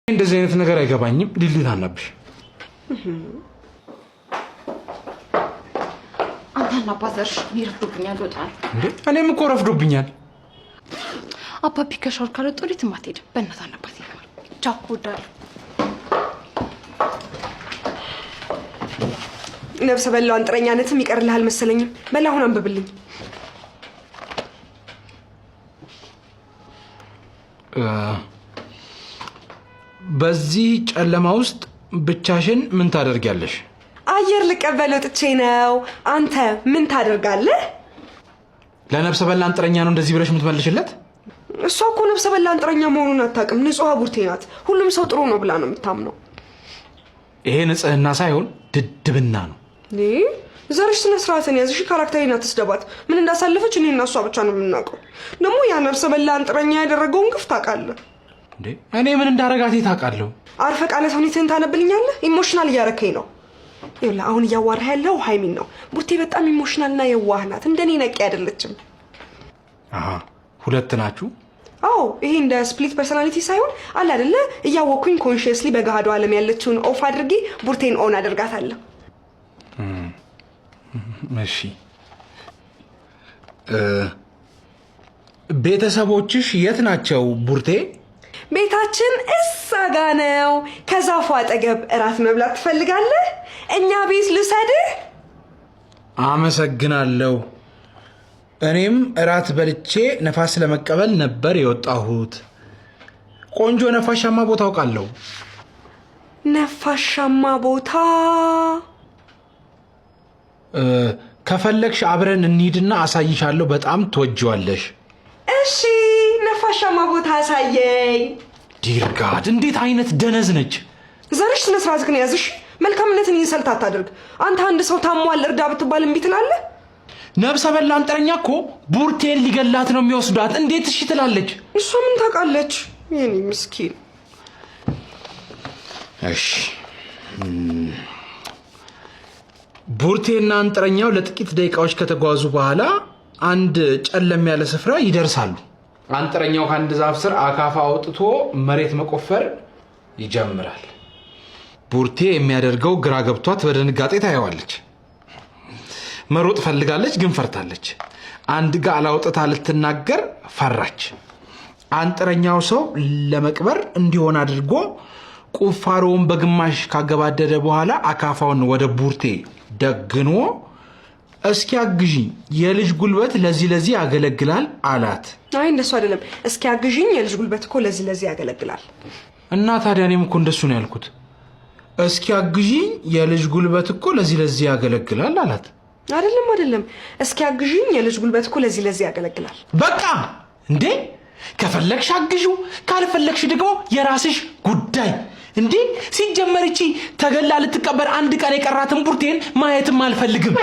እንደዚህ አይነት ነገር አይገባኝም። ሊሊት አናብሽ አንተና አባዘርሽ ይረፍዱብኛል። ወጣል እንዴ? እኔም እኮ ረፍዶብኛል። አባቢ ከሻወር ካልወጡ ወዴትም አትሄድም። በእናትህ አናባት ይማር ቻኩ ዳር ነብሰ በላው አንጥረኛነትም ይቀርልሃል መሰለኝም። መላሁን አንብብልኝ። በዚህ ጨለማ ውስጥ ብቻሽን ምን ታደርጊያለሽ? አየር ልቀበል ወጥቼ ነው። አንተ ምን ታደርጋለህ? ለነብሰ በላ አንጥረኛ ነው እንደዚህ ብለሽ የምትመልሽለት? እሷ እኮ ነብሰ በላ አንጥረኛ መሆኑን አታውቅም። ንጹህ ቡርቴ ናት። ሁሉም ሰው ጥሩ ነው ብላ ነው የምታምነው። ይሄ ንጽህና ሳይሆን ድድብና ነው። ዘርሽ ስነ ስርዓትን ያዝሽ። ካራክተሪን አትስደባት። ምን እንዳሳለፈች እኔና እሷ ብቻ ነው የምናውቀው። ደግሞ ያ ነብሰ በላ አንጥረኛ ያደረገውን ግፍ ታውቃለህ እንዴ? እኔ ምን እንዳረጋት ታውቃለሁ። አርፈ ቃለ ተውኔትህን ታነብልኛለህ? ኢሞሽናል እያረከኝ ነው። ይኸውልህ አሁን እያዋራህ ያለው ሃይሚን ነው። ቡርቴ በጣም ኢሞሽናልና የዋህ ናት። እንደኔ ነቂ አይደለችም። አሃ ሁለት ናችሁ? አዎ ይሄ እንደ ስፕሊት ፐርሰናሊቲ ሳይሆን አለ አይደለ? እያወኩኝ ኮንሺየስሊ በገሃዱ ዓለም ያለችውን ኦፍ አድርጌ ቡርቴን ኦን አደርጋታለሁ። እሺ ቤተሰቦችሽ የት ናቸው ቡርቴ? ቤታችን እዛ ጋ ነው። ከዛፉ አጠገብ እራት መብላት ትፈልጋለህ? እኛ ቤት ልውሰድህ? አመሰግናለሁ። እኔም እራት በልቼ ነፋስ ለመቀበል ነበር የወጣሁት። ቆንጆ ነፋሻማ ቦታ አውቃለሁ። ነፋሻማ ቦታ? ከፈለግሽ አብረን እንሂድና አሳይሻለሁ። በጣም ትወጂዋለሽ። እሺ ነፋሻማ ቦታ አሳየኝ። ዲር ጋድ እንዴት አይነት ደነዝ ነች! ዘርሽ ስነ ስርዓት ግን ያዝሽ። መልካምነትን ኢንሰልት አታድርግ። አንተ አንድ ሰው ታሟል እርዳ ብትባል እምቢ ትላለህ? ነብሰ በላ አንጥረኛ እኮ ቡርቴን ሊገላት ነው የሚወስዷት። እንዴት እሺ ትላለች? እሷ ምን ታውቃለች? የኔ ምስኪን። እሺ ቡርቴና አንጥረኛው ለጥቂት ደቂቃዎች ከተጓዙ በኋላ አንድ ጨለም ያለ ስፍራ ይደርሳሉ። አንጥረኛው ከአንድ ዛፍ ስር አካፋ አውጥቶ መሬት መቆፈር ይጀምራል። ቡርቴ የሚያደርገው ግራ ገብቷት በድንጋጤ ታየዋለች። መሮጥ ፈልጋለች፣ ግን ፈርታለች። አንድ ጋር አውጥታ ልትናገር ፈራች። አንጥረኛው ሰው ለመቅበር እንዲሆን አድርጎ ቁፋሮውን በግማሽ ካገባደደ በኋላ አካፋውን ወደ ቡርቴ ደግኖ እስኪ አግዢኝ፣ የልጅ ጉልበት ለዚህ ያገለግላል አላት። አይ እንደሱ አይደለም። እስኪ አግዢኝ፣ የልጅ ጉልበት እኮ ለዚህ ያገለግላል። እና ታዲያ እኔም እኮ እንደሱ ነው ያልኩት። እስኪ አግዢኝ፣ የልጅ ጉልበት እኮ ለዚህ ያገለግላል አላት። አይደለም። እስኪ አግዢኝ፣ የልጅ ጉልበት እኮ ለዚህ ያገለግላል። በቃ እንዴ! ከፈለግሽ አግዢው፣ ካልፈለግሽ ደግሞ የራስሽ ጉዳይ። እንዴ ሲጀመር እቺ ተገላ ልትቀበር አንድ ቀን የቀራትን ቡርቴን ማየትም አልፈልግም።